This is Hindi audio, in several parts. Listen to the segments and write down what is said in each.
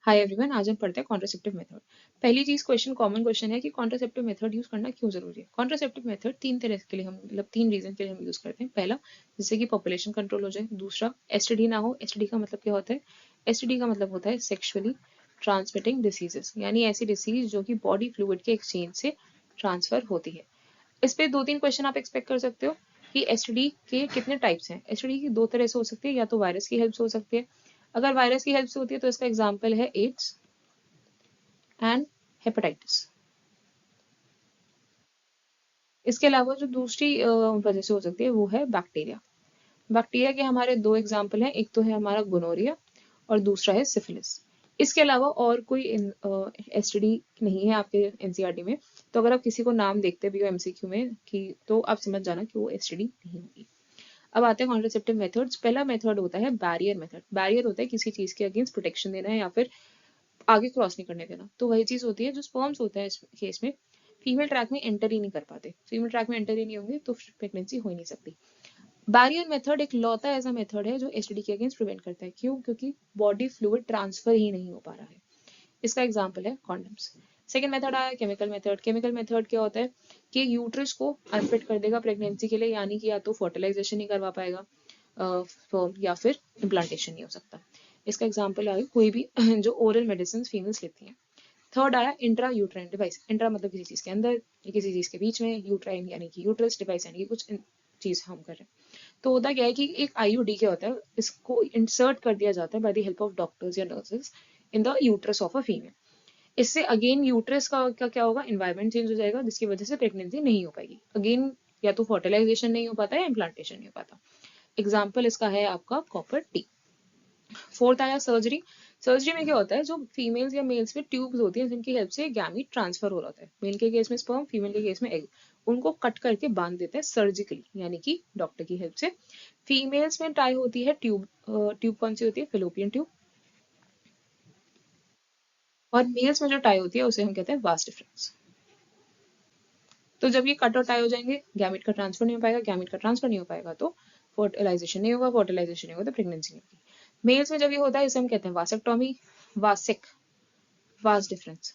हाय एवरीवन, आज हम पढ़ते हैं कॉन्ट्रासेप्टिव मेथड। पहली चीज कॉमन क्वेश्चन है कि कॉन्ट्रासेप्टिव मेथड यूज करना क्यों जरूरी है। कॉन्ट्रासेप्टिव मेथड तीन तरह के लिए हम तीन रीजन के लिए हम यूज करते हैं। पहला, जैसे कि पॉपुलेशन कंट्रोल हो जाए। दूसरा, एसटीडी ना हो। एसटीडी का मतलब क्या होता है? एसटीडी का मतलब होता है सेक्सुअली ट्रांसमिटिंग डिसीजेस, यानी ऐसी डिसीज जो कि बॉडी फ्लूइड के एक्सचेंज से ट्रांसफर होती है। इस पे दो तीन क्वेश्चन आप एक्सपेक्ट कर सकते हो कि एसटीडी के कितने टाइप्स हैं। एसटीडी की दो तरह से हो सकती है, या तो वायरस की हेल्प से हो सकती है। अगर वायरस की हेल्प से होती है तो इसका एग्जाम्पल है एड्स एंड हेपेटाइटिस। इसके अलावा जो दूसरी वजह से हो सकती है वो है बैक्टीरिया। बैक्टीरिया के हमारे दो एग्जाम्पल हैं, एक तो है हमारा गोनोरिया और दूसरा है सिफिलिस। इसके अलावा और कोई एसटीडी नहीं है आपके एनसीईआरटी में, तो अगर आप किसी को नाम देखते भी हो एमसीक्यू में कि तो आप समझ जाना कि वो एसटीडी नहीं होगी। अब आते हैं कॉन्ट्रासेप्टिव मेथड्स। पहला मेथड होता है बैरियर मेथड। बैरियर होता है किसी चीज के अगेंस्ट प्रोटेक्शन देना है या फिर आगे क्रॉस नहीं करने देना। तो वही चीज होती है जो स्पर्म्स होता है इस केस में फीमेल ट्रैक में एंटर ही नहीं कर पाते। फीमेल ट्रैक में एंटर ही नहीं होंगे तो प्रेगनेंसी हो ही नहीं सकती। बैरियर मेथड एक लौता ऐसा मेथड है जो एसटीडी के अगेंस्ट प्रिवेंट करता है। क्यों? क्योंकि बॉडी फ्लूइड ट्रांसफर ही नहीं हो पा रहा है। इसका एग्जाम्पल है कॉन्डम्स। सेकेंड मेथड आया केमिकल मेथड। केमिकल मेथड क्या होता है कि यूट्रस को अनफिट कर देगा प्रेगनेंसी के लिए, यानी कि या तो फर्टिलाइजेशन नहीं करवा पाएगा या फिर इम्प्लांटेशन नहीं हो सकता। इसका एग्जाम्पल आगे कोई भी जो ओरल मेडिसिन फीमेल्स लेती हैं। थर्ड आया इंट्रा यूट्राइन डिवाइस। इंट्रा मतलब किसी चीज के अंदर या किसी चीज के बीच में, यूट्राइन यानी कि यूट्रस, डिवाइस यानी कि कुछ चीज हम कर रहे हैं। तो होता क्या है कि एक आईयूडी क्या होता है, इसको इंसर्ट कर दिया जाता है by the help of doctors या nurses in the uterus of a female. इससे अगेन यूट्रस का क्या होगा, एनवायरमेंट चेंज हो जाएगा जिसकी वजह से प्रेगनेंसी नहीं हो पाएगी। अगेन या तो फर्टिलाइजेशन नहीं हो पाता या इम्प्लांटेशन नहीं हो पाता। एग्जाम्पल इसका है आपका कॉपर टी। फोर्थ आया सर्जरी। सर्जरी में क्या होता है, जो फीमेल्स या मेल्स में ट्यूब्स होती हैं जिनकी हेल्प से गैमीट ट्रांसफर हो रहा होता है। मेल के केस में स्पर्म, फीमेल के केस में एग। उनको कट करके बांध देते हैं सर्जिकली, यानी कि डॉक्टर की हेल्प से। फीमेल्स में टाई होती है ट्यूब। ट्यूब कौन सी होती है? Fallopian tube. और मेल्स में जो टाई होती है उसे हम कहते हैं वास डिफरेंस। तो जब ये कट और टाई हो जाएंगे, गैमिट का ट्रांसफर नहीं हो पाएगा। गैमिट का ट्रांसफर नहीं हो पाएगा तो फर्टिलाइजेशन नहीं होगा। फर्टिलाइजेशन नहीं होगा तो प्रेगनेंसी नहीं होगी। मेल्स में जब ये होता है इसे हम कहते हैं वासेक्टोमी, वासिक, वास डिफरेंस।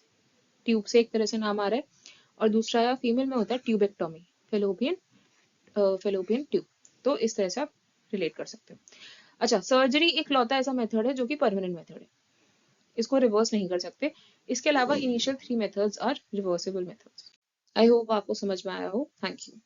ट्यूब से एक तरह से नाम आ रहा है। और दूसरा या फीमेल में होता है ट्यूबेक्टोमी, फेलोपियन फेलोपियन ट्यूब। तो इस तरह से आप रिलेट कर सकते हो। अच्छा, सर्जरी एक लौता ऐसा मेथड है जो कि परमानेंट मेथड है, इसको रिवर्स नहीं कर सकते। इसके अलावा initial 3 methods are reversible methods. I hope आपको समझ में आया हो। Thank you.